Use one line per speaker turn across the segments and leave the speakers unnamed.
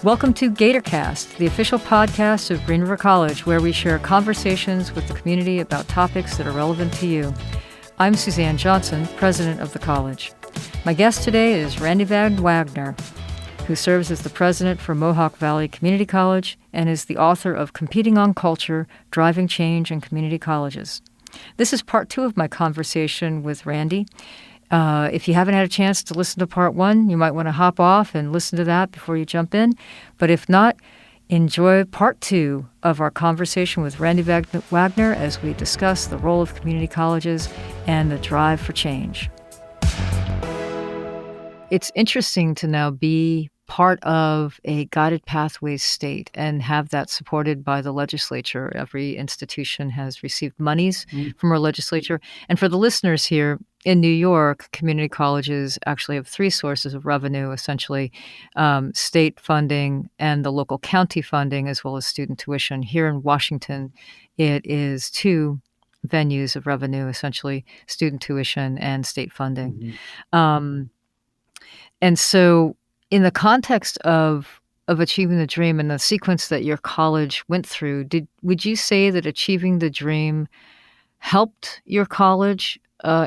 Welcome to GatorCast, the official podcast of Green River College, where we share conversations with the community about topics that are relevant to you. I'm Suzanne Johnson, president of the college. My guest today is Randy VanWagoner, who serves as the president for Mohawk Valley Community College and is the author of Competing on Culture, Driving Change in Community Colleges. This is part 2 of my conversation with Randy. If you haven't had a chance to listen to part 1, you might want to hop off and listen to that before you jump in. But if not, enjoy part 2 of our conversation with Randy VanWagoner as we discuss the role of community colleges and the drive for change. It's interesting to now be part of a guided pathways state and have that supported by the legislature. Every institution has received monies from our legislature. And for the listeners here, in New York, community colleges actually have 3 sources of revenue, essentially state funding and the local county funding, as well as student tuition. Here in Washington, it is 2 venues of revenue, essentially student tuition and state funding. And so in the context of achieving the dream and the sequence that your college went through, would you say that achieving the dream helped your college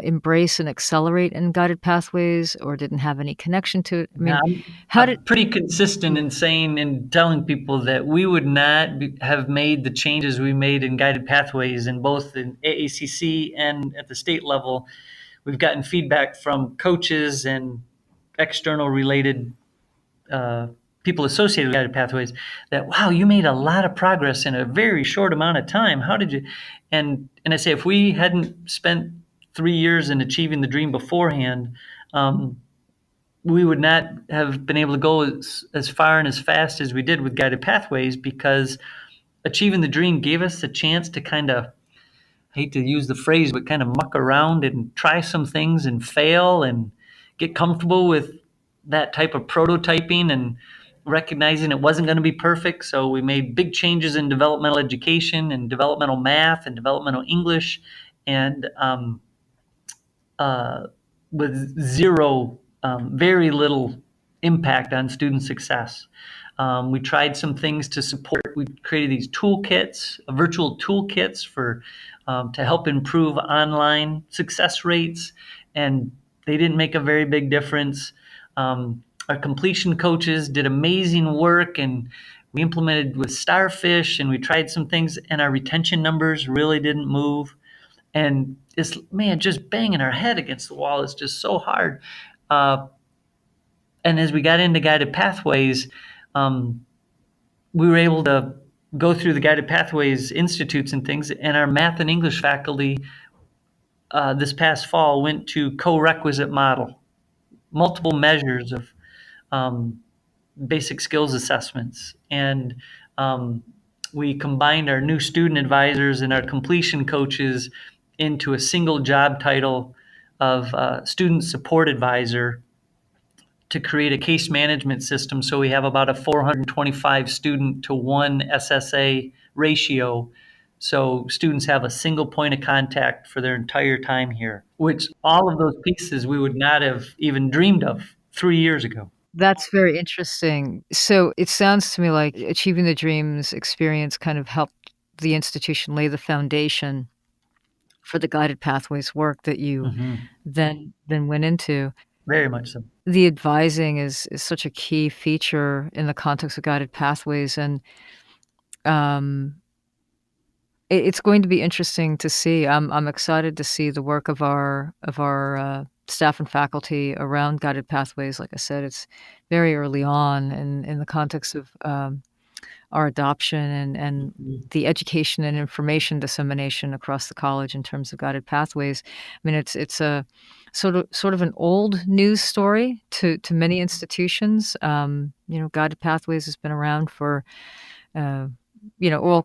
embrace and accelerate in guided pathways, or didn't have any connection to it? I mean,
I'm pretty consistent in saying and telling people that we would not have made the changes we made in guided pathways in both in AACC and at the state level. We've gotten feedback from coaches and external related people associated with guided pathways that, wow, you made a lot of progress in a very short amount of time. How did you? And I say, if we hadn't spent 3 years in achieving the dream beforehand, we would not have been able to go as far and as fast as we did with guided pathways, because achieving the dream gave us the chance to kind of, I hate to use the phrase, but kind of muck around and try some things and fail and get comfortable with that type of prototyping and recognizing it wasn't going to be perfect. So we made big changes in developmental education and developmental math and developmental English, and with very little impact on student success. We tried some things to support. We created these toolkits, virtual toolkits for to help improve online success rates, and they didn't make a very big difference. Our completion coaches did amazing work, and we implemented with Starfish, and we tried some things, and our retention numbers really didn't move. And it's, just banging our head against the wall is just so hard. And as we got into guided pathways, we were able to go through the guided pathways institutes and things, and our math and English faculty this past fall went to co-requisite model, multiple measures of basic skills assessments. And we combined our new student advisors and our completion coaches into a single job title of student support advisor to create a case management system. So we have about a 425 student to 1 SSA ratio. So students have a single point of contact for their entire time here, which all of those pieces we would not have even dreamed of 3 years ago.
That's very interesting. So it sounds to me like achieving the dreams experience kind of helped the institution lay the foundation for the guided pathways work that you then went into.
Very much so.
The advising is such a key feature in the context of guided pathways, and it's going to be interesting to see. I'm excited to see the work of our staff and faculty around guided pathways. Like I said, it's very early on in the context of our adoption and the education and information dissemination across the college in terms of guided pathways. I mean, it's a sort of an old news story to many institutions. Guided pathways has been around for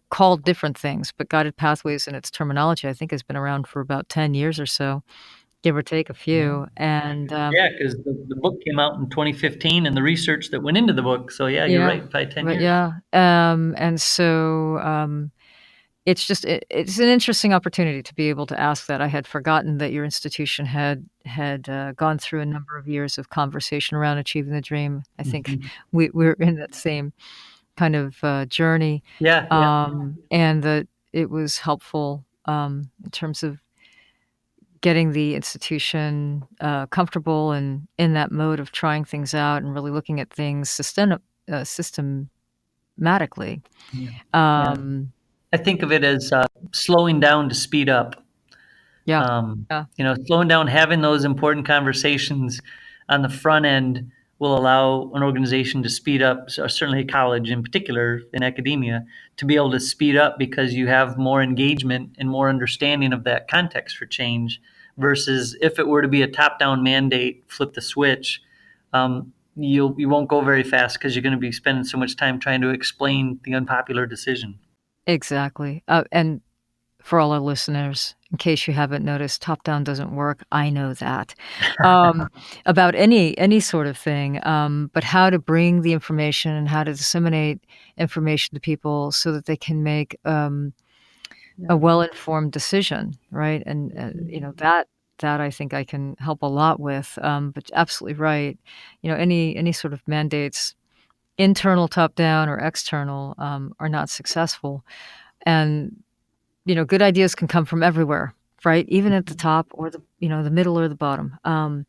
called different things, but guided pathways in its terminology, I think, has been around for about 10 years or so, give or take a few. And
because the book came out in 2015 and the research that went into the book. So you're right, probably 10 years.
And so it's an interesting opportunity to be able to ask that. I had forgotten that your institution had gone through a number of years of conversation around achieving the dream. I think
Mhm.
we're in that same kind of journey,
Yeah, yeah,
and that it was helpful in terms of getting the institution comfortable and in that mode of trying things out and really looking at things systematically.
yeah, yeah.
Um,
I think of it as slowing down to speed up.
yeah, yeah,
Slowing down, having those important conversations on the front end will allow an organization to speed up, so certainly a college in particular, in academia, to be able to speed up because you have more engagement and more understanding of that context for change versus if it were to be a top-down mandate, flip the switch, you won't go very fast because you're going to be spending so much time trying to explain the unpopular decision.
exactly. And for all our listeners, in case you haven't noticed, top down doesn't work. I know that um, about any sort of thing, but how to bring the information and how to disseminate information to people so that they can make a
Yeah.
well-informed decision, right? And that I think I can help a lot with. But absolutely right. Any sort of mandates, internal top down or external, are not successful. And good ideas can come from everywhere, right? Even at the top or the middle or the bottom. And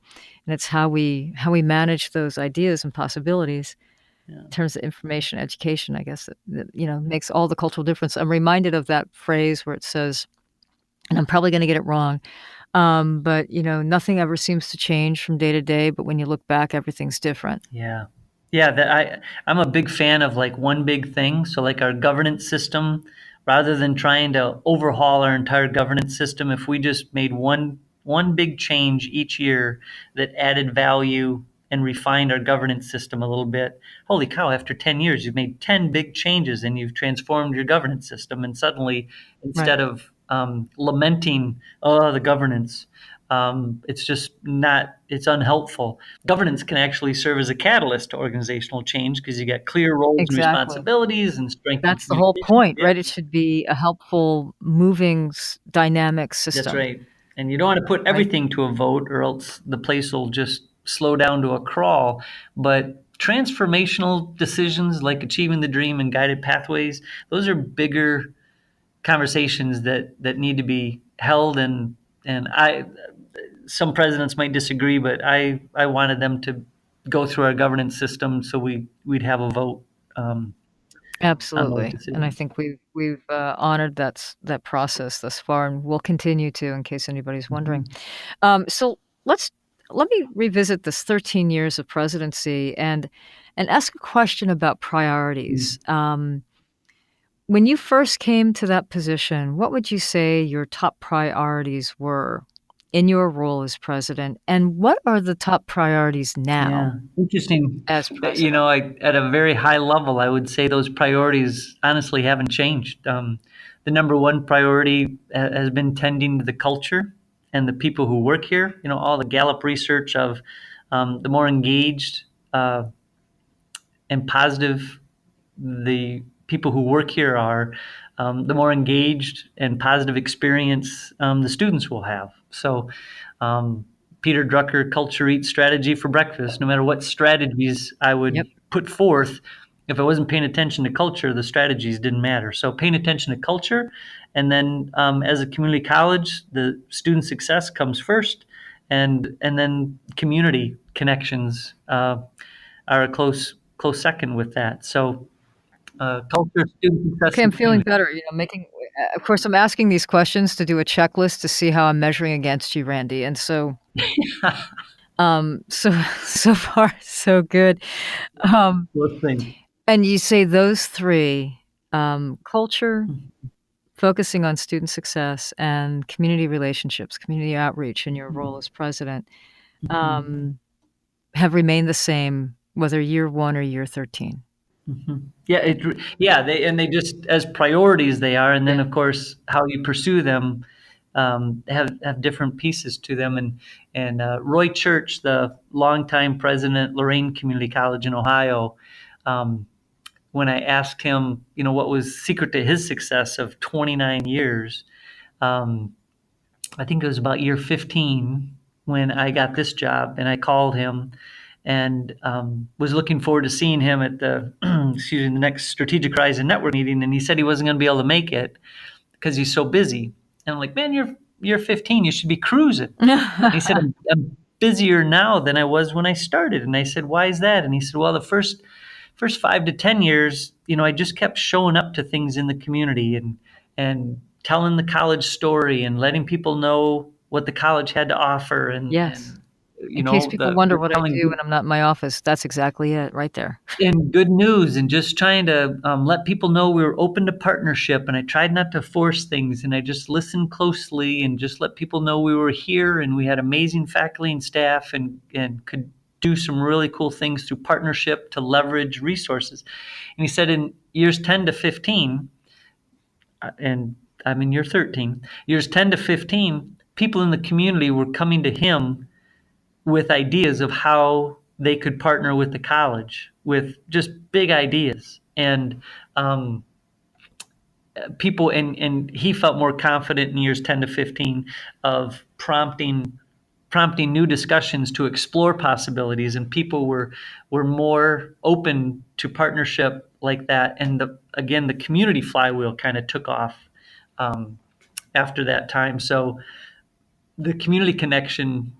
it's how we manage those ideas and possibilities
Yeah.
in terms of information education, I guess, that makes all the cultural difference. I'm reminded of that phrase where it says, and I'm probably going to get it wrong, but nothing ever seems to change from day to day, but when you look back, everything's different.
Yeah. Yeah, I'm a big fan of like one big thing. So like our governance system, rather than trying to overhaul our entire governance system, if we just made one big change each year that added value and refined our governance system a little bit. Holy cow, after 10 years, you've made 10 big changes and you've transformed your governance system. And suddenly,
Right.
instead of lamenting, oh, the governance, it's just not, it's unhelpful. Governance can actually serve as a catalyst to organizational change because you got clear roles and
Exactly.
responsibilities and strengthened
That's the whole
communication.
point,
Yeah,
right? It should be a helpful, moving, dynamic
that's
system,
right. And you don't want to put
right?
everything to a vote or else the place will just slow down to a crawl. But transformational decisions like achieving the dream and guided pathways, those are bigger conversations that need to be held. And some presidents might disagree, but I wanted them to go through our governance system so we'd have a vote on those
Absolutely, and I
decisions.
think we've honored that process thus far, and we'll continue to, in case anybody's wondering.
Mhm.
So let me revisit this 13 years of presidency and ask a question about
Mm.
priorities. When you first came to that position, what would you say your top priorities were in your role as president, and what are the top priorities
Yeah,
now
interesting.
as president?
At a very high level, I would say those priorities honestly haven't changed. The number one priority has been tending to the culture and the people who work here. All the Gallup research of the more engaged and positive the people who work here are, the more engaged and positive experience the students will have. So, um, Peter Drucker, culture eats strategy for breakfast. No matter what strategies I would
Yep.
put forth, if I wasn't paying attention to culture, the strategies didn't matter. So, paying attention to culture, and then as a community college, the student success comes first, and then community connections are a close second with that. So culture, student success,
Okay, I'm
and
feeling
community.
better, making of course, I'm asking these questions to do a checklist to see how I'm measuring against you, Randy, and so so far so good. Um,
Those things.
and you say those 3, culture,
Mhm,
focusing on student success, and community relationships, community outreach in your role as president,
mhm,
um, have remained the same whether year 1 or year 13.
mhm. Yeah, they just as priorities they are, and then
Yeah.
of course how you pursue them have different pieces to them. And Roy Church, the longtime president, Lorain Community College in Ohio, um, when I asked him, what was secret to his success of 29 years. I think it was about year 15 when I got this job, and I called him and was looking forward to seeing him at the the next Strategic Horizon Network meeting, and he said he wasn't going to be able to make it because he's so busy. And I'm like, man, you're 15, you should be cruising. And he said, I'm busier now than I was when I started. And I said, why is that? And he said, well, the first 5 to 10 years, I just kept showing up to things in the community and telling the college story and letting people know what the college had to offer,
Yes. In case people wonder what I do when I'm not in my office, that's exactly it right there.
and good news, and just trying to let people know we were open to partnership. And I tried not to force things, and I just listened closely and just let people know we were here and we had amazing faculty and staff and could do some really cool things through partnership to leverage resources. And he said in years 10 to 15, and I'm in year 13, years 10 to 15, people in the community were coming to him with ideas of how they could partner with the college with just big ideas. And people, and he felt more confident in years 10 to 15 of prompting new discussions to explore possibilities, and people were more open to partnership like that. And again, the community flywheel kind of took off after that time. So the community connection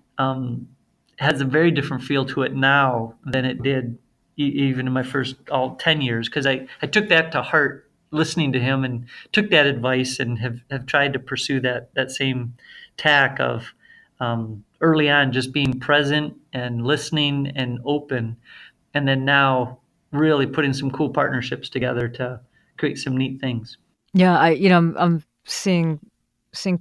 has a very different feel to it now than it did even in my first all 10 years, because I took that to heart listening to him and took that advice and have tried to pursue that same tack of early on just being present and listening and open, and then now really putting some cool partnerships together to create some neat things.
Yeah, I'm seeing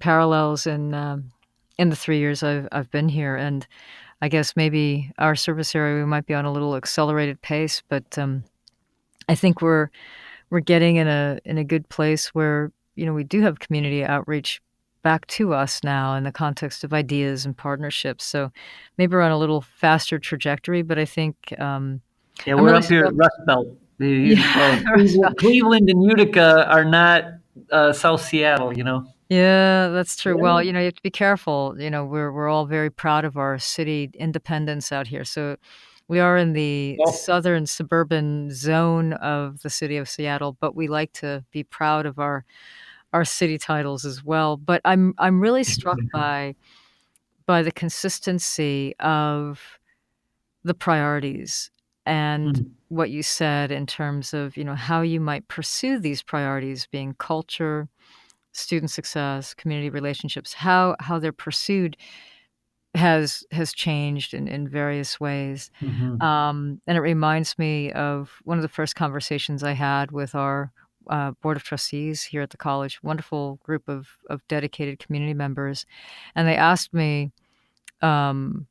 parallels in the 3 years I've been here, and I guess maybe our service area, we might be on a little accelerated pace, but I think we're getting in a good place where, we do have community outreach back to us now in the context of ideas and partnerships. So maybe we're on a little faster trajectory, but I think
Yeah,
I'm
we're
really
up here at
struck.
Rust Belt.
Yeah,
Cleveland and Utica are not South Seattle.
yeah, that's true. Well,
Yeah.
you have to be careful. We're all very proud of our city independence out here. So we are in the
Oh.
southern suburban zone of the city of Seattle, but we like to be proud of our city titles as well. But I'm really struck by the consistency of the priorities and
Mm,
what you said in terms of, how you might pursue these priorities being culture, student success, community relationships, how they're pursued has changed in various ways.
mhm.
And it reminds me of one of the first conversations I had with our board of trustees here at the college, wonderful group of dedicated community members. And they asked me um,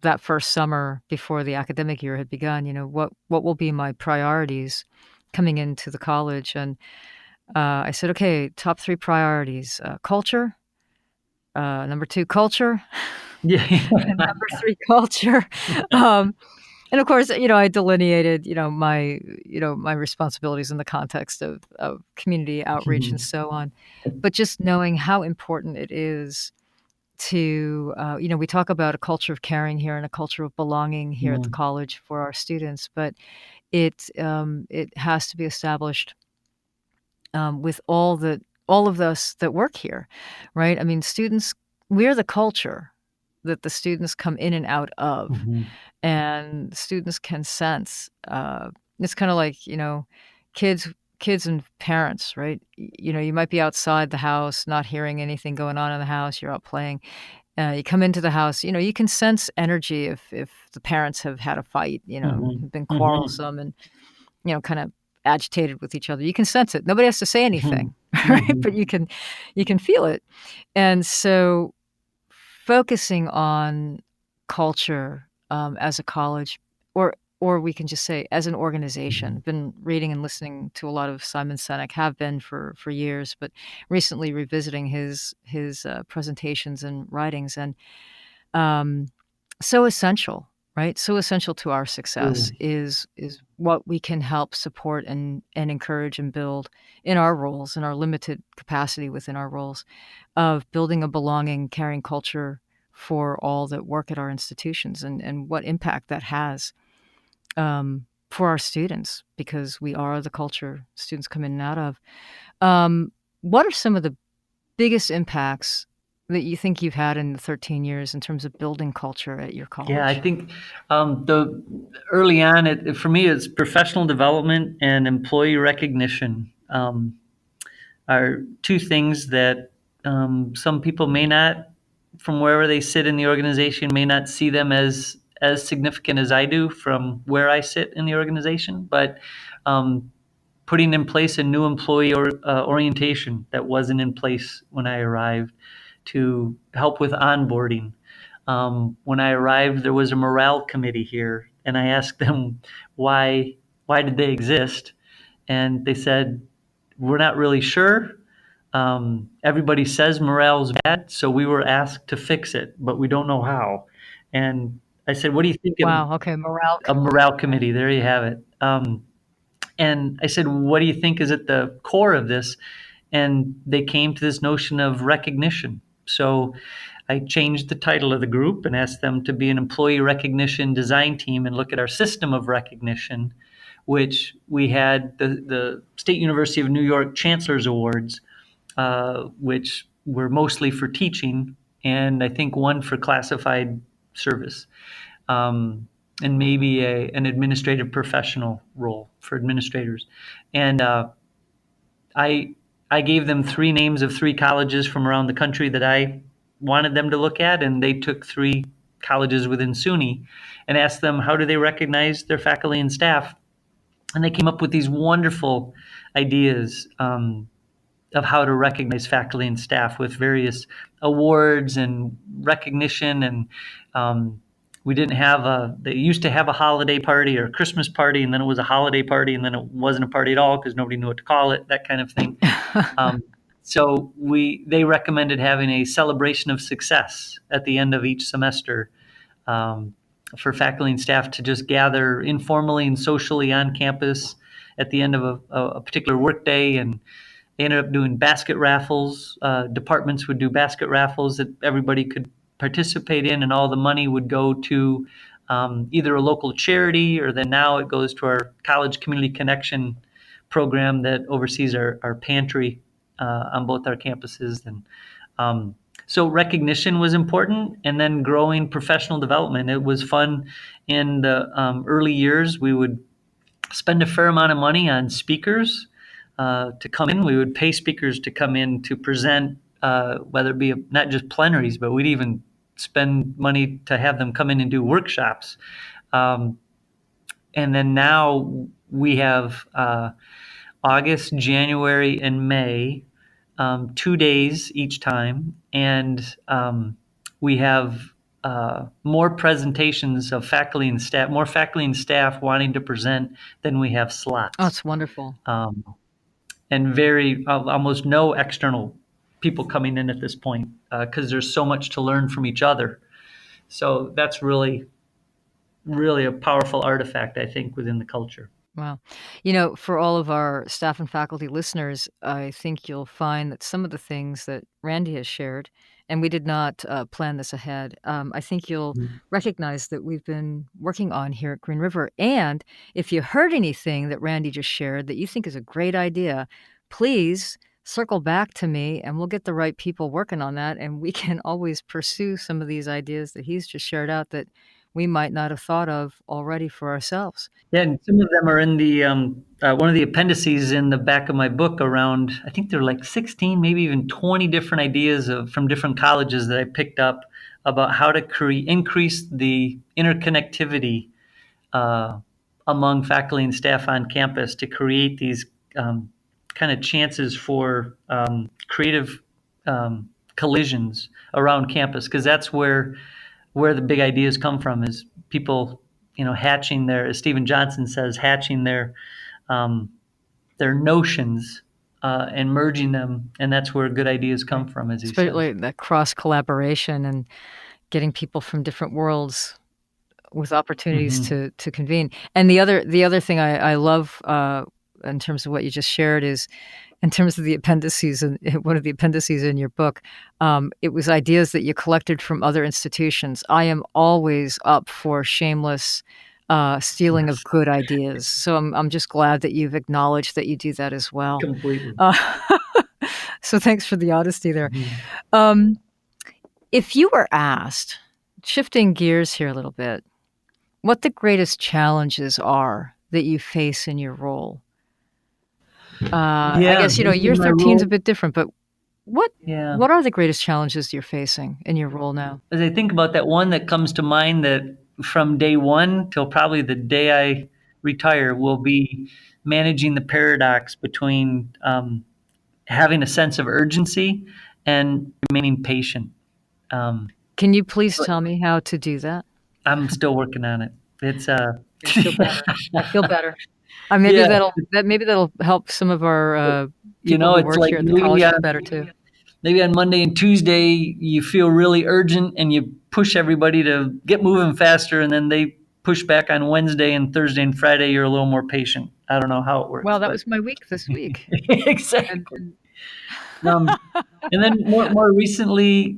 that first summer before the academic year had begun, what will be my priorities coming into the college? And I said, okay, top three priorities: culture, number two, culture,
Yeah.
and number three, culture. Um, and of course, I delineated, my responsibilities in the context of community outreach and
Mhm.
so on. But just knowing how important it is to, we talk about a culture of caring here and a culture of belonging here at the
Mm,
college for our students, but it has to be established with all of us that work here, right? I mean, students, we're the culture that the students come in and out of,
mhm,
and students can sense. It's kind of like, kids kids and parents, right? You might be outside the house not hearing anything going on in the house, you're out playing. You come into the house, you can sense energy if the parents have had a fight,
mhm,
have been
mhm,
quarrelsome and, kind of agitated with each other. You can sense it. Nobody has to say
mhm,
anything, right? But
mhm,
you can feel it. And so focusing on culture, as a college, or we can just say as an organization.
mhm.
Been reading and listening to a lot of Simon Sinek, have been for years, but recently revisiting his presentations and writings, and um, so essential. right? So essential to our success
True.
is what we can help support and encourage and build in our roles, in our limited capacity within our roles, of building a belonging, caring culture for all that work at our institutions, and what impact that has for our students, because we are the culture students come in and out of. What are some of the biggest impacts that you think you've had in the 13 years in terms of building culture at your
Yeah, I
college?
think the early on, for me, it's professional development and employee recognition are two things that some people may not, from wherever they sit in the organization, may not see them as significant as I do from where I sit in the organization. But um, putting in place a new employee orientation that wasn't in place when I arrived to help with onboarding. When I arrived, there was a morale committee here, and I asked them why did they exist, and they said we're not really sure. Everybody says morale's bad, so we were asked to fix it, but we don't know how. And I said, "What do you think of
Wow, okay, morale
a
committee.
morale committee?" There you have it. And I said, "What do you think is at the core of this?" And they came to this notion of recognition. So I changed the title of the group and asked them to be an employee recognition design team and look at our system of recognition, which we had the State University of New York Chancellor's Awards, which were mostly for teaching, and I think one for classified service, and maybe an administrative professional role for administrators. And I I gave them three names of three colleges from around the country that I wanted them to look at, and they took three colleges within SUNY and asked them how do they recognize their faculty and staff, and they came up with these wonderful ideas of how to recognize faculty and staff with various awards and recognition. And we didn't have they used to have a holiday party or a Christmas party, and then it was a holiday party, and then it wasn't a party at all because nobody knew what to call it, that kind of thing. Um, so they recommended having a celebration of success at the end of each semester, um, for faculty and staff to just gather informally and socially on campus at the end of a particular workday. And they ended up doing basket raffles. Departments would do basket raffles that everybody could participate in, and all the money would go to either a local charity, or then now it goes to our College Community Connection program that oversees our pantry on both our campuses. And so recognition was important, and then growing professional development. It was fun in the early years. We would spend a fair amount of money on speakers to come in. We would pay speakers to come in to present, whether it be not just plenaries, but we'd even spend money to have them come in and do workshops. Um, and then now we have August, January, and May, 2 days each time, and we have more presentations of faculty and staff, more faculty and staff wanting to present than we have
Oh,
slots.
it's wonderful.
And very almost no external people coming in at this point because there's so much to learn from each other. So that's really a powerful artifact, I think, within the culture.
Wow. For all of our staff and faculty listeners, I think you'll find that some of the things that Randy has shared, and we did not plan this ahead, I think you'll recognize that we've been working on here at Green River. And if you heard anything that Randy just shared that you think is a great idea, please circle back to me and we'll get the right people working on that. And we can always pursue some of these ideas that he's just shared out that we might not have thought of already for ourselves.
Yeah, and some of them are in the one of the appendices in the back of my book. Around, I think there are like 16, maybe even 20 different ideas from different colleges that I picked up about how to increase the interconnectivity uh, among faculty and staff on campus to create these kind of chances for creative collisions around campus, because that's where the big ideas come from, is people, hatching as Stephen Johnson says, hatching um, their notions and merging them, and that's where good ideas come from, as he says.
Especially that cross collaboration and getting people from different worlds with opportunities
Mhm.
to convene. And the other thing I love in terms of what you just shared is in terms of the appendices and one of the appendices in your book, it was ideas that you collected from other institutions. I am always up for shameless stealing of
Yes,
good ideas. So I'm just glad that you've acknowledged that you do that as well.
completely.
Uh, so thanks for the honesty there.
Mhm.
Um, if you were asked, shifting gears here a little bit, what the greatest challenges are that you face in your role? I
Yeah,
guess, year
in my
13 is a
role,
bit different, but what
yeah.
what are the greatest challenges you're facing in your role now?
As I think about that one that comes to mind that from day one till probably the day I retire will be managing the paradox between, having a sense of urgency and remaining patient. Um,
Can you please
but
tell me how to do that?
I'm still working on it. It's,
I feel better. I feel better.
yeah,
Maybe that'll help some of our, people who
it's
work
like
here at the college feel better too.
maybe on Monday and Tuesday you feel really urgent and you push everybody to get moving faster, and then they push back on Wednesday and Thursday and Friday. You're a little more patient. I don't know how it works,
Well, that
but
was my week this week. And
exactly.
and
Um, and then more recently,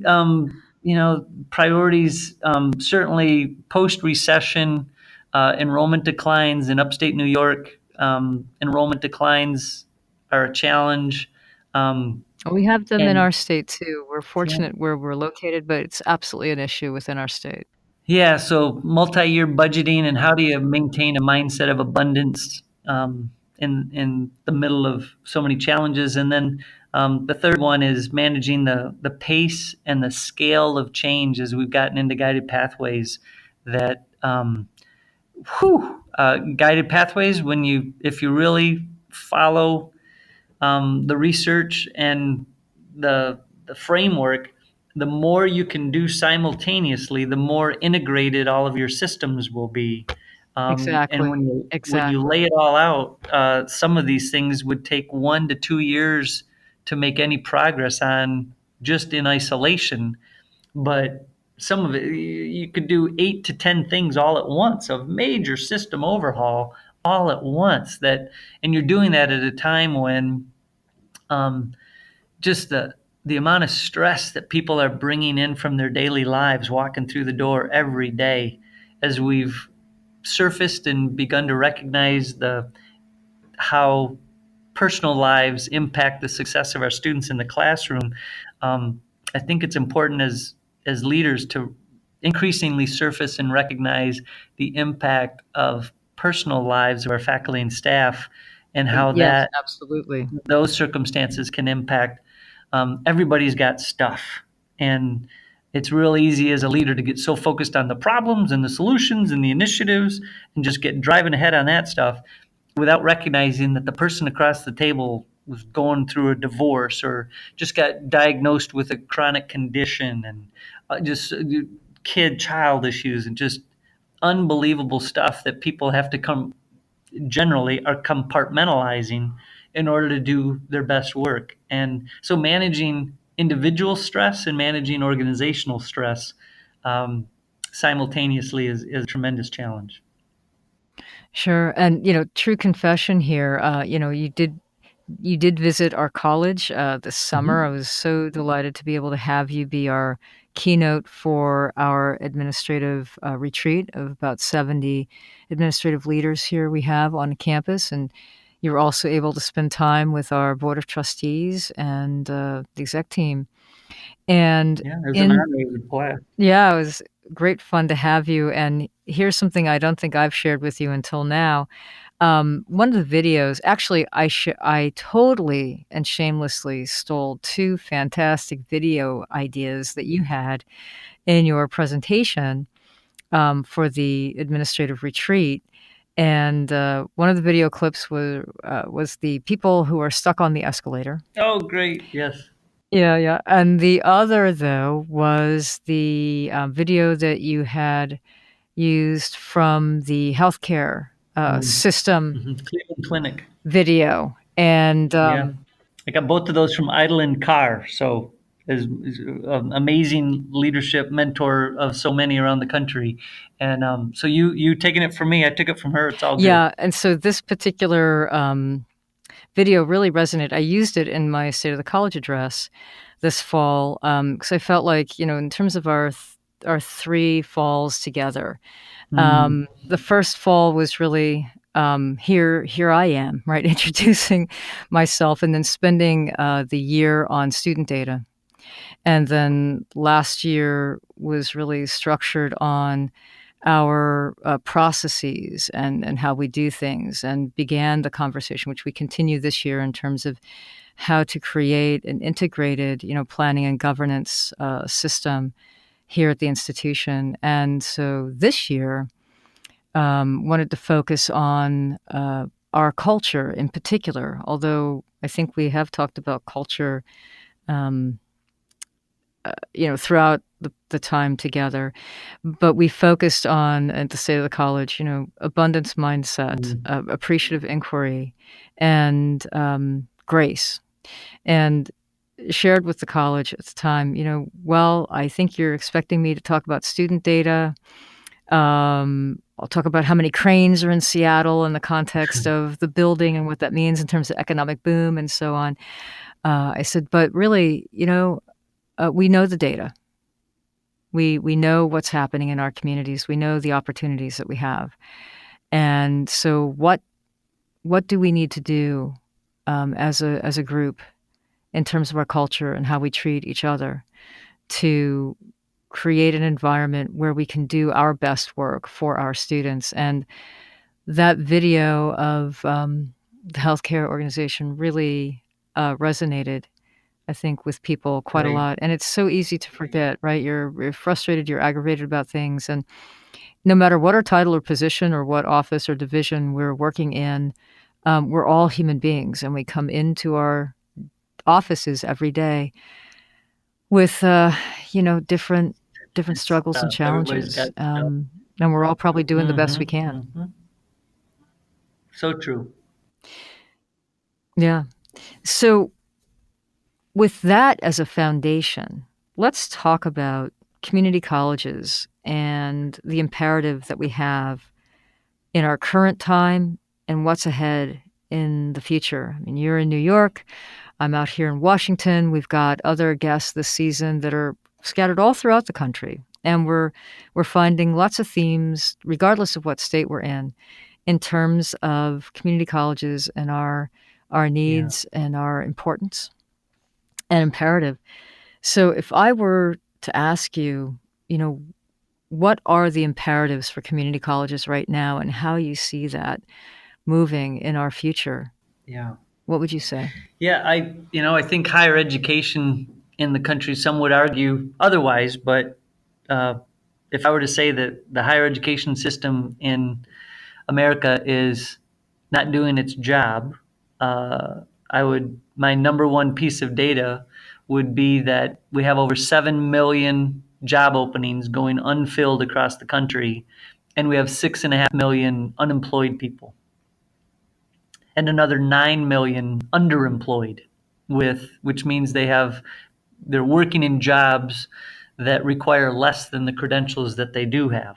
priorities, certainly post-recession, enrollment declines in upstate New York. Enrollment declines are a challenge. Um,
we have them in
and
our state too. We're
yeah,
fortunate where we're located, but it's absolutely an issue within our state.
yeah, so multi-year budgeting and how do you maintain a mindset of abundance, in the middle of so many challenges. And then the third one is managing the pace and the scale of change as we've gotten into guided pathways. That guided pathways, when you if you really follow the research and the framework, the more you can do simultaneously, the more integrated all of your systems will be. And
Exactly.
when you lay
Exactly.
it all out, some of these things would take 1 to 2 years to make any progress on just in isolation. But some of it, you could do 8 to 10 things all at once, a major system overhaul all at once. And you're doing that at a time when um, just the amount of stress that people are bringing in from their daily lives, walking through the door every day, as we've surfaced and begun to recognize the how personal lives impact the success of our students in the classroom. Um, I think it's important as leaders to increasingly surface and recognize the impact of personal lives of our faculty and staff, and how
Yes,
that
absolutely.
those circumstances can impact. Everybody's got stuff, and it's real easy as a leader to get so focused on the problems and the solutions and the initiatives and just get driving ahead on that stuff without recognizing that the person across the table was going through a divorce or just got diagnosed with a chronic condition, and just child issues, and just unbelievable stuff that people have to come generally are compartmentalizing in order to do their best work. And so managing individual stress and managing organizational stress, um, simultaneously is a tremendous challenge.
Sure, and, true confession here, you did visit our college, this summer. I
Mhm.
was so delighted to be able to have you be our keynote for our administrative, retreat of about 70 administrative leaders here we have on campus, and you were also able to spend time with our board of trustees and, the exec team, and
Yeah, it was an
in
honor. It was a blast.
yeah, it was great fun to have you, and here's something I don't think I've shared with you until now. One of the videos actually, I totally and shamelessly stole 2 fantastic video ideas that you had in your presentation, for the administrative retreat, and, one of the video clips was the people who are stuck on the escalator.
Oh, great. Yes.
Yeah, yeah, and the other, though, was the, video that you had used from the healthcare,
Mm.
system
Mhm. Cleveland Clinic.
video, and,
Yeah. I got both of those from Idle and Carr. So is an amazing leadership mentor of so many around the country. And so you taking it from me, I took it from her. It's all good.
Yeah, and so this particular video really resonated. I used it in my State of the College address this fall because I felt like, in terms of our 3 falls together,
Mm,
the first fall was really here I am, right, introducing myself, and then spending the year on student data, and then last year was really structured on our processes and how we do things, and began the conversation, which we continue this year, in terms of how to create an integrated, planning and governance system here at the institution. And so this year, wanted to focus on our culture in particular, although I think we have talked about culture, um, throughout the time together. But we focused on, at the State of the College, abundance mindset,
mm,
appreciative inquiry, and grace. And shared with the college at the time, well, I think you're expecting me to talk about student data. I'll talk about how many cranes are in Seattle in the context of the building and what that means in terms of economic boom and so on. I said, but really, we know the data. We know what's happening in our communities. We know the opportunities that we have. And so what do we need to do as a group in terms of our culture and how we treat each other to create an environment where we can do our best work for our students? And that video of the healthcare organization really resonated, I think, with people quite a
right.
lot. And it's so easy to forget, right? You're frustrated, you're aggravated about things. And no matter what our title or position or what office or division we're working in, we're all human beings, and we come into our offices every day with, different struggles and
Everybody's got
challenges.
stuff.
And we're all probably doing the best we
Hmm.
can.
Hmm. So true.
Yeah. So with that as a foundation, let's talk about community colleges and the imperative that we have in our current time and what's ahead in the future. I mean, you're in New York, I'm out here in Washington. We've got other guests this season that are scattered all throughout the country. And we're finding lots of themes, regardless of what state we're in terms of community colleges and our
Yeah.
needs and our importance and imperative. So if I were to ask you, you know, what are the imperatives for community colleges right now and how you see that moving in our future,
Yeah.
what would you say?
Yeah, I think higher education in the country, some would argue otherwise, but uh, if I were to say that the higher education system in America is not doing its job, my number one piece of data would be that we have over 7 million job openings going unfilled across the country, and we have 6.5 million unemployed people, and another 9 million underemployed, which means they're working in jobs that require less than the credentials that they do have.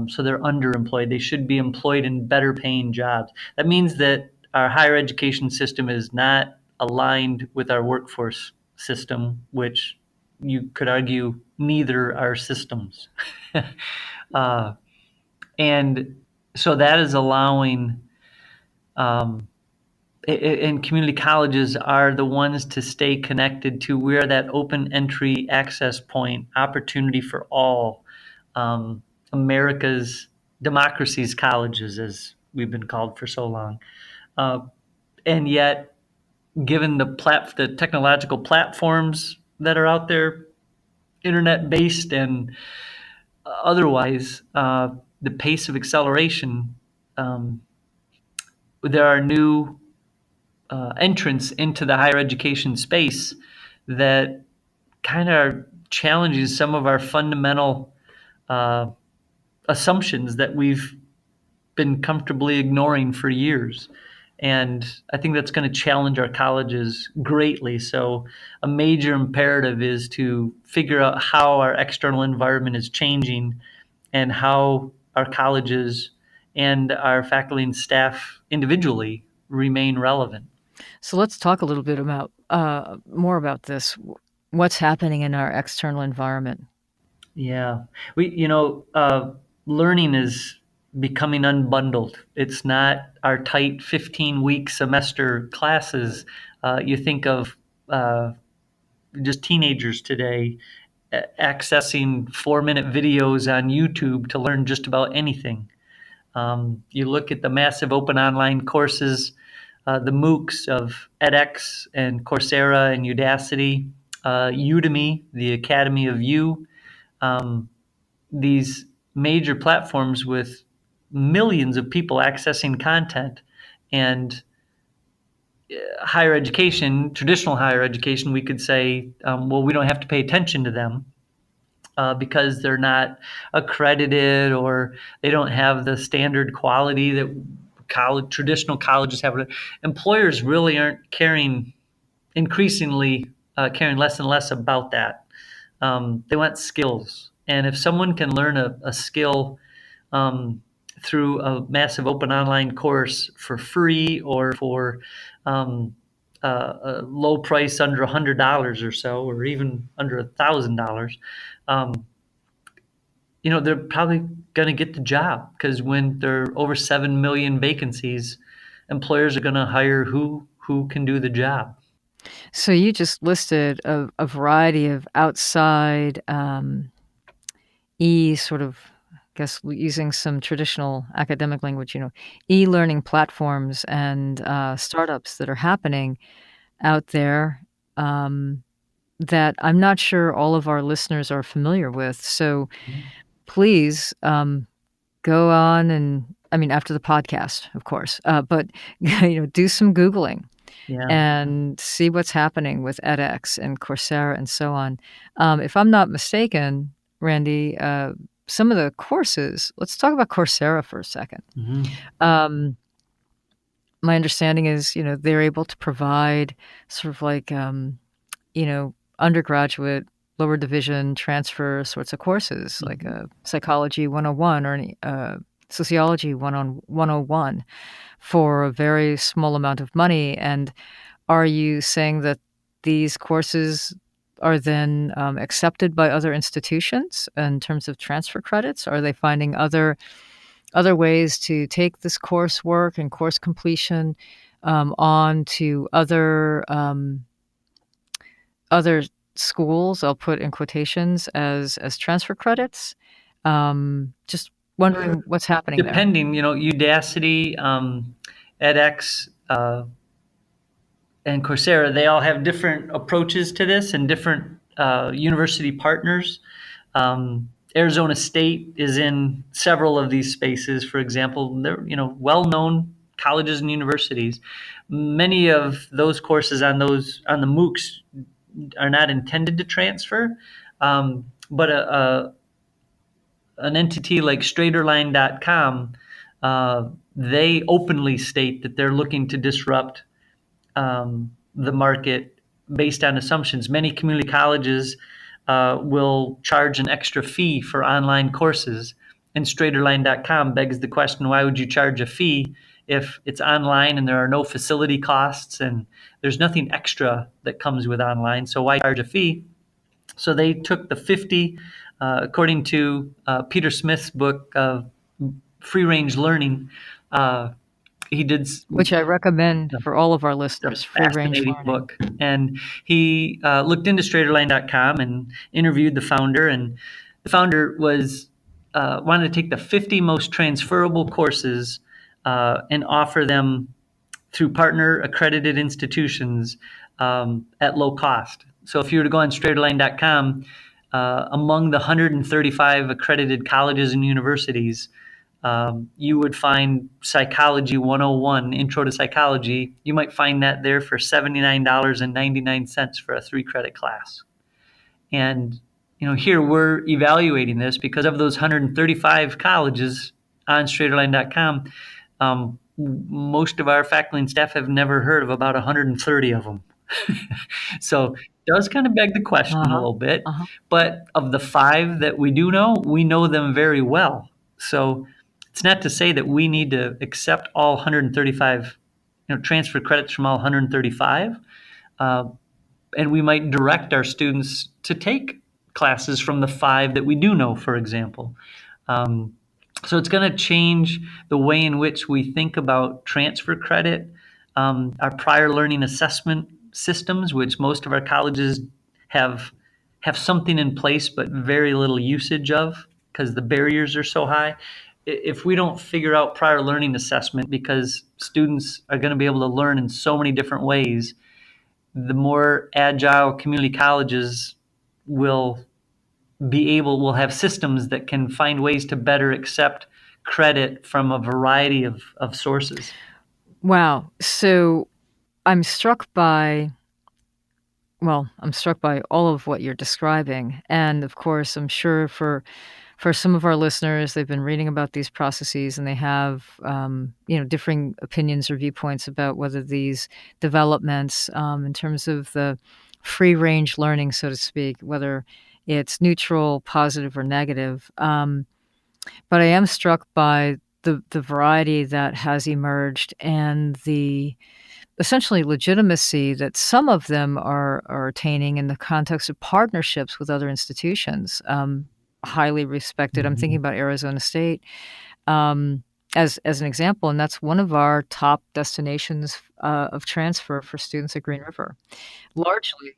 So they're underemployed. They should be employed in better paying jobs. That means that our higher education system is not aligned with our workforce system, which you could argue neither are systems. uh, and so that is allowing, um, and community colleges are the ones to stay connected to where that open entry access point, opportunity for all, America's democracy's colleges, as we've been called for so long. Uh, and yet, given the technological platforms that are out there, internet based and otherwise, the pace of acceleration, um, there are new entrance into the higher education space that kind of challenges some of our fundamental uh, assumptions that we've been comfortably ignoring for years. And I think that's going to challenge our colleges greatly. So a major imperative is to figure out how our external environment is changing and how our colleges and our faculty and staff individually remain relevant.
So let's talk a little bit about more about this. What's happening in our external environment?
Yeah, learning is becoming unbundled. It's not our tight 15-week semester classes. You think of just teenagers today accessing 4-minute videos on YouTube to learn just about anything. You look at the massive open online courses, the MOOCs of edX and Coursera and Udacity, Udemy, the Academy of U. These major platforms with millions of people accessing content, and higher education, traditional higher education, we could say, well, we don't have to pay attention to them because they're not accredited or they don't have the standard quality that traditional colleges have. Employers really aren't increasingly caring less and less about that. They want skills. And if someone can learn a skill through a massive open online course for free or for a low price under $100 or so, or even under $1,000, they're probably going to get the job, because when there are over 7 million vacancies, employers are going to hire who can do the job.
So you just listed a variety of outside sort of, I guess, using some traditional academic language, e-learning platforms and startups that are happening out there that I'm not sure all of our listeners are familiar with. So please go on and, after the podcast, of course, but do some Googling.
Yeah.
And see what's happening with edX and Coursera and so on. If I'm not mistaken, Randy, some of the courses, let's talk about Coursera for a second.
Mm-hmm.
My understanding is, they're able to provide sort of like, undergraduate, lower division transfer sorts of courses, mm-hmm. like a Psychology 101 or Sociology 101 for a very small amount of money. And are you saying that these courses are then accepted by other institutions in terms of transfer credits? Are they finding other ways to take this coursework and course completion on to other schools? I'll put in quotations as transfer credits. Just wondering what's happening
Depending,
there.
Udacity, edX, and Coursera, they all have different approaches to this and different university partners. Arizona State is in several of these spaces. For example, they're well-known colleges and universities. Many of those courses on the MOOCs are not intended to transfer, but an entity like StraighterLine.com, they openly state that they're looking to disrupt the market based on assumptions. Many community colleges will charge an extra fee for online courses, and StraighterLine.com begs the question, why would you charge a fee if it's online and there are no facility costs and there's nothing extra that comes with online? So why charge a fee? So they took the 50, according to Peter Smith's book, Free Range Learning. He did,
which I recommend for all of our listeners.
Free Range Learning book, and he looked into StraighterLine.com and interviewed the founder. And the founder was wanted to take the 50 most transferable courses and offer them through partner accredited institutions at low cost. So if you were to go on StraighterLine.com, among the 135 accredited colleges and universities, you would find Psychology 101, Intro to Psychology. You might find that there for $79.99 for a 3-credit class. And here we're evaluating this because of those 135 colleges on StraighterLine.com. most of our faculty and staff have never heard of about 130 of them. So it does kind of beg the question a
Uh-huh.
little bit.
Uh-huh.
But of the five that we do know, we know them very well. So it's not to say that we need to accept all 135, transfer credits from all 135. Uh, and we might direct our students to take classes from the five that we do know, for example. Um, so it's going to change the way in which we think about transfer credit, our prior learning assessment systems, which most of our colleges have have something in place but very little usage of because the barriers are so high. If we don't figure out prior learning assessment, because students are going to be able to learn in so many different ways, the more agile community colleges will will have systems that can find ways to better accept credit from a variety of sources.
Wow. So I'm struck by, I'm struck by all of what you're describing. And of course, I'm sure for some of our listeners, they've been reading about these processes and they have, differing opinions or viewpoints about whether these developments, in terms of the free range learning, so to speak, whether it's neutral, positive, or negative. But I am struck by the variety that has emerged and the essentially legitimacy that some of them are attaining in the context of partnerships with other institutions, highly respected. I'm thinking
Mhm.
about Arizona State, um, as an example, and that's one of our top destinations, of transfer for students at Green River, largely,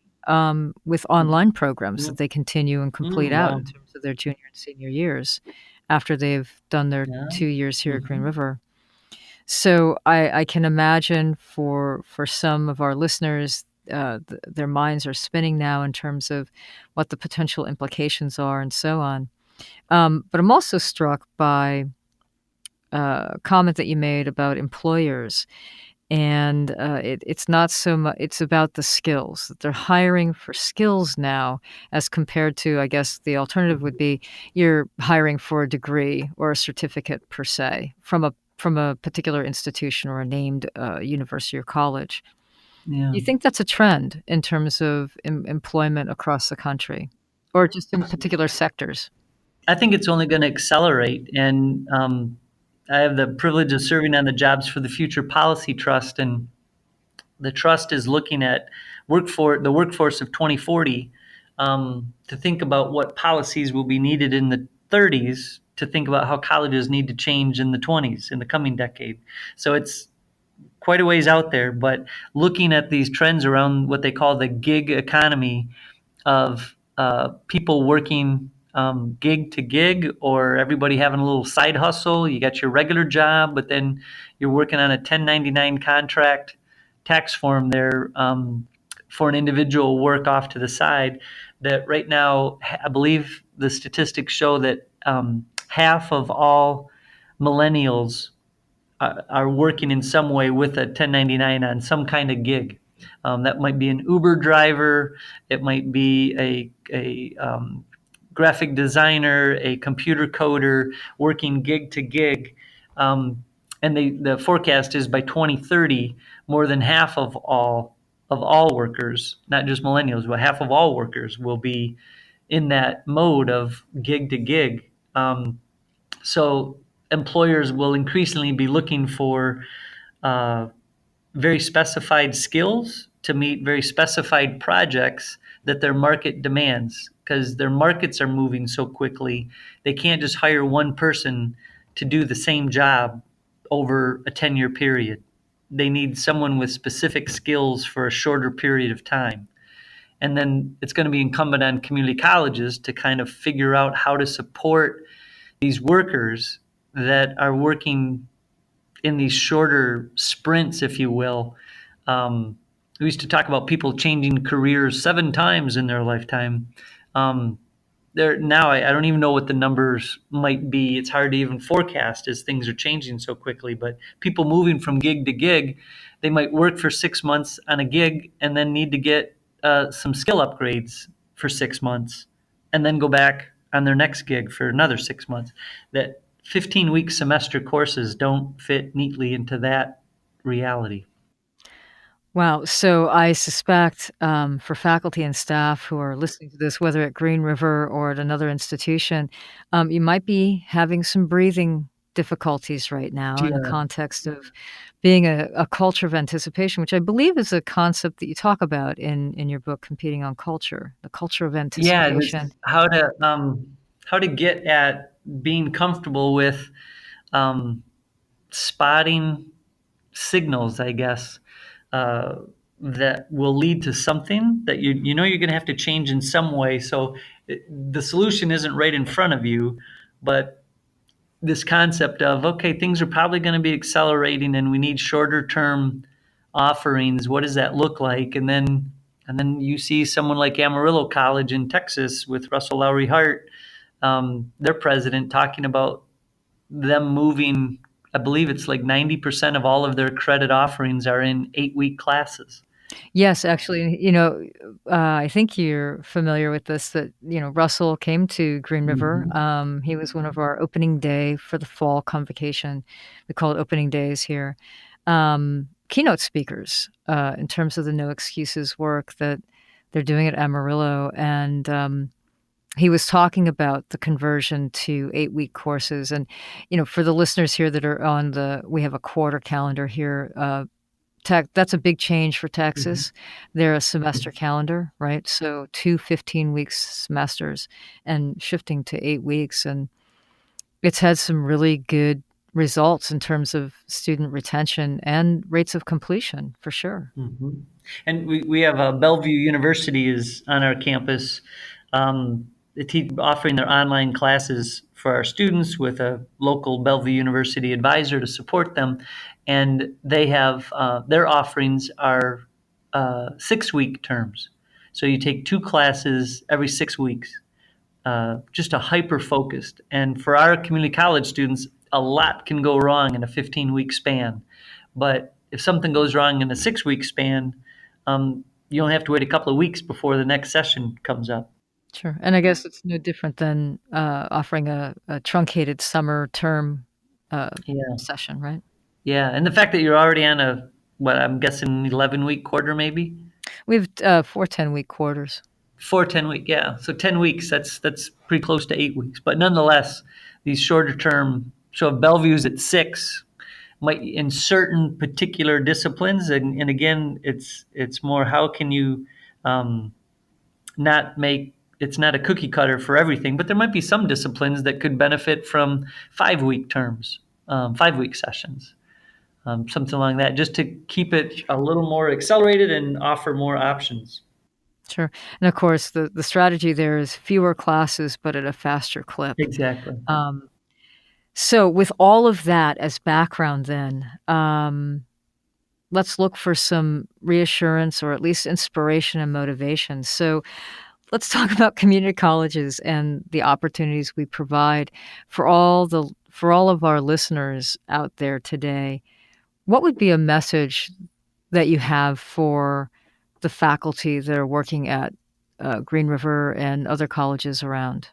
with online programs that
Mm,
they continue and complete out in
wow.
terms of their junior and senior years after they've done their
Yeah.
2 years here at Green
Mhm.
River. So I can imagine for some of our listeners, their minds are spinning now in terms of what the potential implications are and so on. But I'm also struck by a comment that you made about employers, and it's not so much. It's about the skills that they're hiring for skills now, as compared to, I guess, the alternative would be you're hiring for a degree or a certificate per se from a particular institution or a named university or college.
Yeah.
Do you think that's a trend in terms of employment across the country, or just in particular sectors?
I think it's only going to accelerate. And I have the privilege of serving on the Jobs for the Future Policy Trust, and the trust is looking at the workforce of 2040, to think about what policies will be needed in the 30s, to think about how colleges need to change in the 20s in the coming decade. So it's quite a ways out there, but looking at these trends around what they call the gig economy, of people working gig to gig, or everybody having a little side hustle. You got your regular job, but then you're working on a 1099 contract tax form there, for an individual work off to the side. That right now, I believe the statistics show that half of all millennials are working in some way with a 1099 on some kind of gig. That might be an Uber driver, it might be a graphic designer, a computer coder working gig to gig. Um, and the forecast is by 2030, more than half of all workers, not just millennials, but half of all workers will be in that mode of gig to gig. So employers will increasingly be looking for uh, very specified skills to meet very specified projects that their market demands, because their markets are moving so quickly. They can't just hire one person to do the same job over a 10-year period. They need someone with specific skills for a shorter period of time. And then it's going to be incumbent on community colleges to kind of figure out how to support these workers that are working in these shorter sprints, if you will. We used to talk about people changing careers 7 times in their lifetime. Um, there now, I don't even know what the numbers might be. It's hard to even forecast as things are changing so quickly. But people moving from gig to gig, they might work for 6 months on a gig and then need to get some skill upgrades for 6 months, and then go back on their next gig for another 6 months. That 15-week semester courses don't fit neatly into that reality.
Wow. So I suspect for faculty and staff who are listening to this, whether at Green River or at another institution, you might be having some breathing difficulties right now in the
Yeah.
context of being a culture of anticipation, which I believe is a concept that you talk about in your book, Competing on Culture, the culture of
Yeah,
anticipation.
this how to get at being comfortable with um, spotting signals, I guess, uh, that will lead to something that you know you're going to have to change in some way. So the solution isn't right in front of you, but this concept of, okay, things are probably going to be accelerating and we need shorter term offerings. What does that look like? And then you see someone like Amarillo College in Texas with Russell Lowry Hart, their president, talking about them moving. I believe it's like 90% of all of their credit offerings are in 8-week classes.
Yes, actually, I think you're familiar with this, that, Russell came to Green River.
Mhm.
He was one of our opening day for the fall convocation. We call it opening days here. Keynote speakers, in terms of the no excuses work that they're doing at Amarillo. And he was talking about the conversion to 8-week courses. And, for the listeners here that are we have a quarter calendar here. That's a big change for
Mhm.
Texas. They're a semester calendar, right? So 2 15-week semesters and shifting to 8 weeks, and it's had some really good results in terms of student retention and rates of completion, for sure.
Mhm. And we have Bellevue University is on our campus. They offering their online classes for our students with a local Bellevue University advisor to support them. And they have their offerings are 6-week terms. So you take 2 classes every 6 weeks, just a hyper focused. And for our community college students, a lot can go wrong in a 15-week span. But if something goes wrong in a 6-week span, you only have to wait a couple of weeks before the next session comes up.
Sure, and I guess it's no different than, offering a truncated summer term, uh,
Yeah,
session, right?
yeah, and the fact that you're already on what I'm guessing 11-week quarter, maybe
We have, 4 10-week quarters.
4 10-week, yeah. So 10 weeks, that's pretty close to 8 weeks. But nonetheless, these shorter term. So if Bellevue's at 6, might in certain particular disciplines, and again, it's more how can you um, not make it's not a cookie cutter for everything, but there might be some disciplines that could benefit from 5-week terms, 5-week sessions, something like that, just to keep it a little more accelerated and offer more options.
Sure, and of course, the strategy there is fewer classes, but at a faster clip.
Exactly.
Um, so with all of that as background then, let's look for some reassurance or at least inspiration and motivation. So let's talk about community colleges and the opportunities we provide for all of our listeners out there today. What would be a message that you have for the faculty that are working at Green River and other colleges around?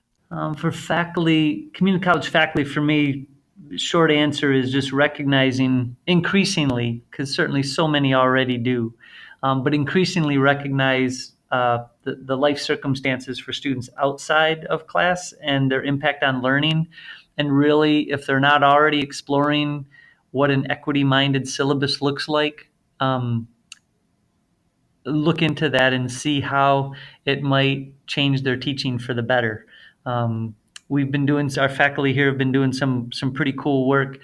For faculty, community college faculty, for me, short answer is just recognizing increasingly, because certainly so many already do, but increasingly recognize the life circumstances for students outside of class and their impact on learning. And really, if they're not already exploring what an equity minded syllabus looks like, um, look into that and see how it might change their teaching for the better. Um, we've been doing our faculty here have been doing some pretty cool work.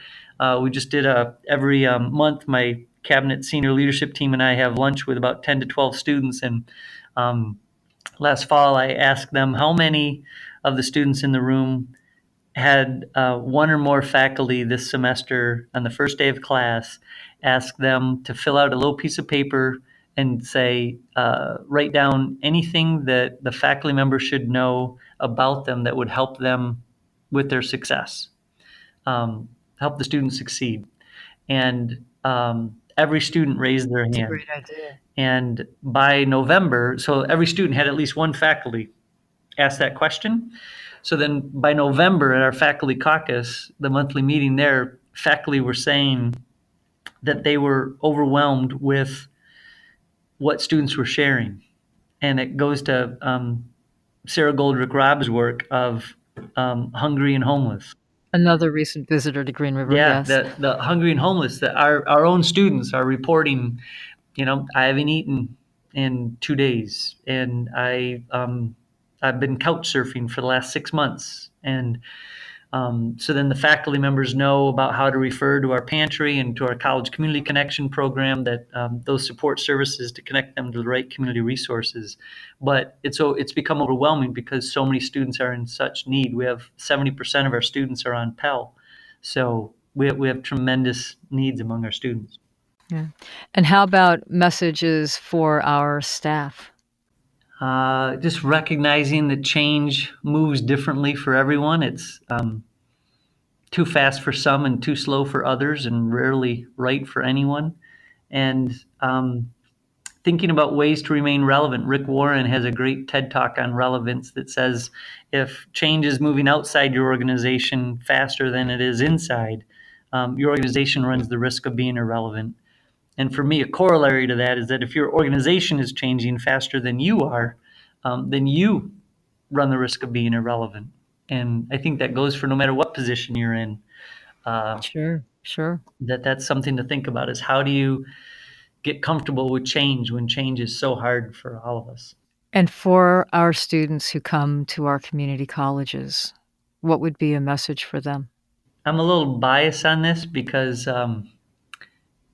We just did every month. My cabinet senior leadership team and I have lunch with about 10 to 12 students, and um, last fall I asked them how many of the students in the room had one or more faculty this semester on the first day of class ask them to fill out a little piece of paper and say, write down anything that the faculty member should know about them that would help them with their success, help the student succeed. And every student raised their
It's a
hand.
great idea.
And by November, so every student had at least one faculty ask that question. So then by November at our faculty caucus, the monthly meeting there, faculty were saying that they were overwhelmed with what students were sharing. And it goes to Sarah Goldrick Robb's work of hungry and homeless.
Another recent visitor to Green River,
Yeah,
yes.
the hungry and homeless, that our own students are reporting, I haven't eaten in 2 days, and I've been couch surfing for the last 6 months. And so then the faculty members know about how to refer to our pantry and to our college community connection program, that those support services to connect them to the right community resources. But it's become overwhelming because so many students are in such need. We have 70% of our students are on Pell. So we have tremendous needs among our students.
Yeah. And how about messages for our staff?
Just recognizing that change moves differently for everyone. It's too fast for some and too slow for others, and rarely right for anyone. And thinking about ways to remain relevant. Rick Warren has a great TED Talk on relevance that says if change is moving outside your organization faster than it is inside, your organization runs the risk of being irrelevant. And for me, a corollary to that is that if your organization is changing faster than you are, then you run the risk of being irrelevant. And I think that goes for no matter what position you're in.
Sure, sure.
That's something to think about, is how do you get comfortable with change when change is so hard for all of us.
And for our students who come to our community colleges, what would be a message for them?
I'm a little biased on this because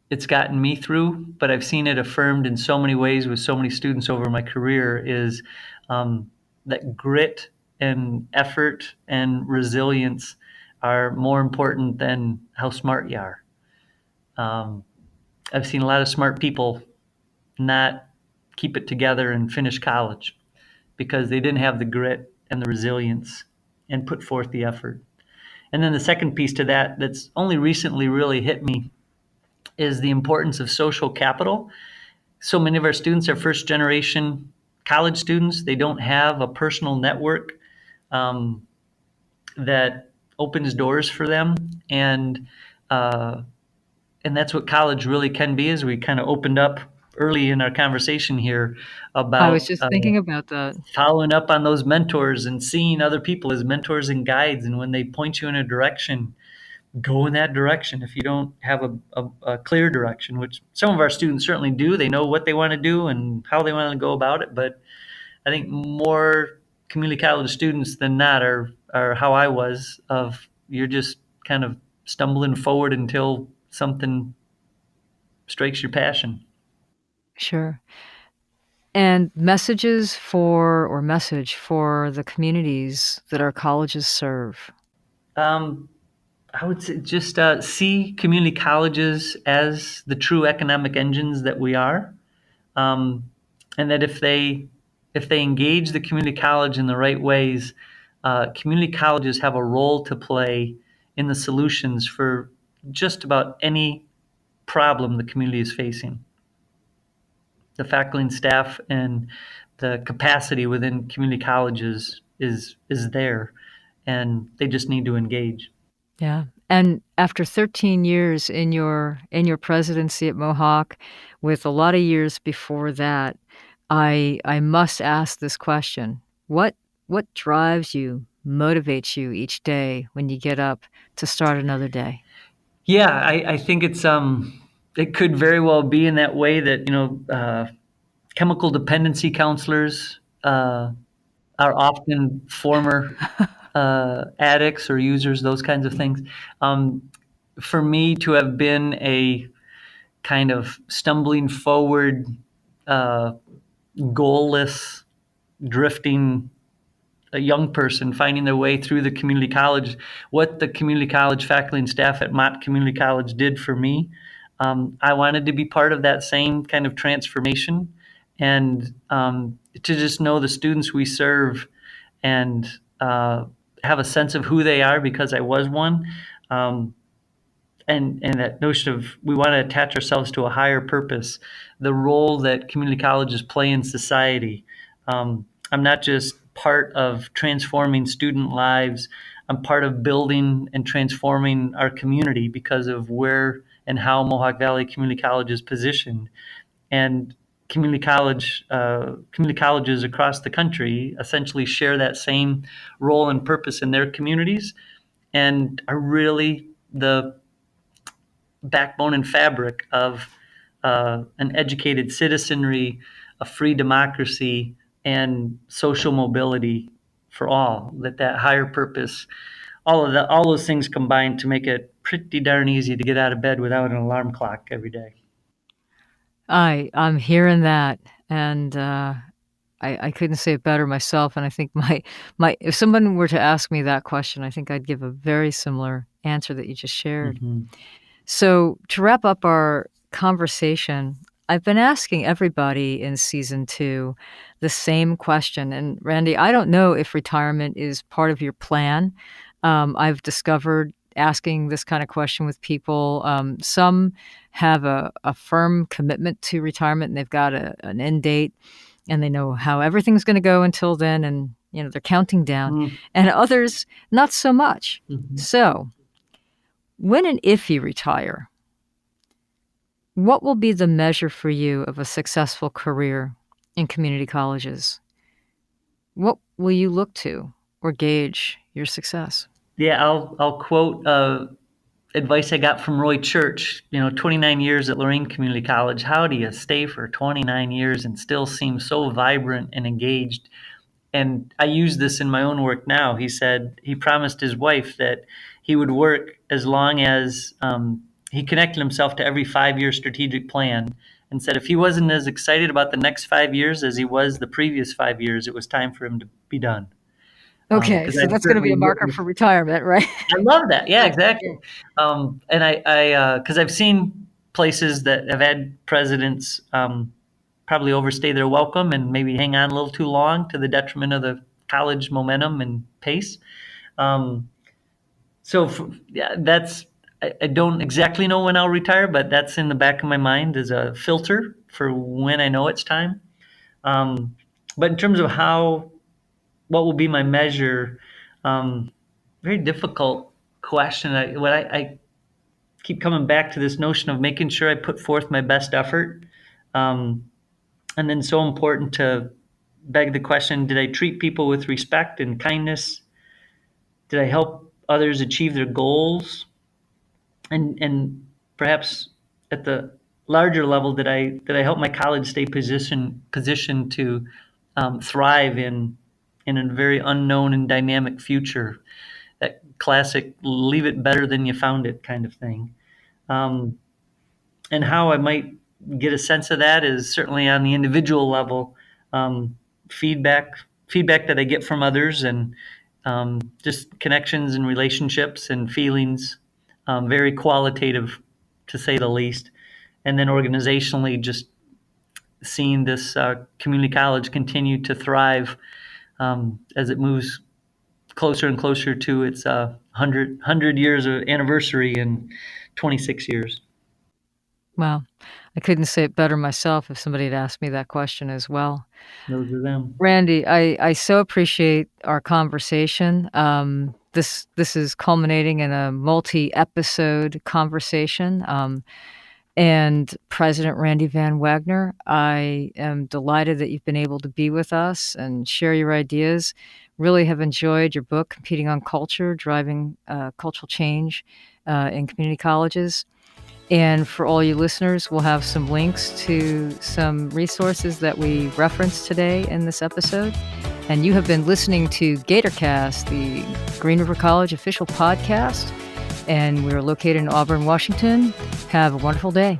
it's gotten me through, but I've seen it affirmed in so many ways with so many students over my career, is that grit and effort and resilience are more important than how smart you are. I've seen a lot of smart people not keep it together and finish college because they didn't have the grit and the resilience and put forth the effort. And then the second piece to that, that's only recently really hit me, is the importance of social capital. So many of our students are first generation college students. They don't have a personal network that opens doors for them. And that's what college really can be, as we kind of opened up early in our conversation here
I was
about
just thinking about that.
following up on those mentors and seeing other people as mentors and guides. And when they point you in a direction, go in that direction. If you don't have a clear direction, which some of our students certainly do, they know what they want to do and how they want to go about it. But I think more community college students than not are how I was, of you're just kind of stumbling forward until something strikes your passion.
Sure. And message for the communities that our colleges serve.
Um, I would say just see community colleges as the true economic engines that we are, um, and that if they engage the community college in the right ways, community colleges have a role to play in the solutions for just about any problem the community is facing. The faculty and staff and the capacity within community colleges is there, and they just need to engage.
Yeah. And after 13 years in your presidency at Mohawk, with a lot of years before that, I must ask this question. What drives you, motivates you each day when you get up to start another day?
Yeah, I think it could very well be in that way that chemical dependency counselors are often former addicts or users, those kinds of things. For me to have been a kind of stumbling forward, uh, goalless, drifting a young person finding their way through the community college, what the community college faculty and staff at Mott Community College did for me. I wanted to be part of that same kind of transformation, and to just know the students we serve and have a sense of who they are because I was one. And that notion of we want to attach ourselves to a higher purpose, the role that community colleges play in society. I'm not just part of transforming student lives. I'm part of building and transforming our community because of where and how Mohawk Valley Community College is positioned. And community colleges across the country essentially share that same role and purpose in their communities and are really the backbone and fabric of an educated citizenry, a free democracy, and social mobility for all. That higher purpose, all those things combined to make it pretty darn easy to get out of bed without an alarm clock every day.
I'm hearing that, and I couldn't say it better myself. And I think my if someone were to ask me that question, I think I'd give a very similar answer that you just shared.
Mm-hmm.
So to wrap up our conversation, I've been asking everybody in season 2 the same question. And Randy, I don't know if retirement is part of your plan. I've discovered asking this kind of question with people. Some have a firm commitment to retirement and they've got an end date and they know how everything's going to go until then. And, they're counting down.
Mm-hmm.
And others, not so much.
Mm-hmm.
So when and if you retire, what will be the measure for you of a successful career in community colleges? What will you look to or gauge your success?
Yeah, I'll quote advice I got from Roy Church. 29 years at Lorain Community College. How do you stay for 29 years and still seem so vibrant and engaged? And I use this in my own work now. He said he promised his wife that he would work as long as he connected himself to every 5-year strategic plan and said if he wasn't as excited about the next 5 years as he was the previous 5 years, it was time for him to be done.
Okay, so that's going to be a marker for retirement, right?
I love that. Yeah, exactly. And because I've seen places that have had presidents probably overstay their welcome and maybe hang on a little too long to the detriment of the college momentum and pace. I don't exactly know when I'll retire, but that's in the back of my mind as a filter for when I know it's time. But in terms of what will be my measure, very difficult question. I keep coming back to this notion of making sure I put forth my best effort. And then so important to beg the question, did I treat people with respect and kindness? Did I help others achieve their goals? And perhaps at the larger level, did I help my college stay positioned to thrive in a very unknown and dynamic future? That classic leave it better than you found it kind of thing. And how I might get a sense of that is certainly on the individual level, feedback that I get from others and just connections and relationships and feelings, very qualitative to say the least. And then organizationally, just seeing this community college continue to thrive as it moves closer and closer to its 100 years of anniversary in 26 years.
Well, I couldn't say it better myself if somebody had asked me that question as well.
Those are them.
Randy, I so appreciate our conversation. This is culminating in a multi-episode conversation. And President Randy VanWagoner, I am delighted that you've been able to be with us and share your ideas. Really have enjoyed your book, Competing on Culture, Driving Cultural Change in Community Colleges. And for all you listeners, we'll have some links to some resources that we referenced today in this episode. And you have been listening to GatorCast, the Green River College official podcast. And we're located in Auburn, Washington. Have a wonderful day.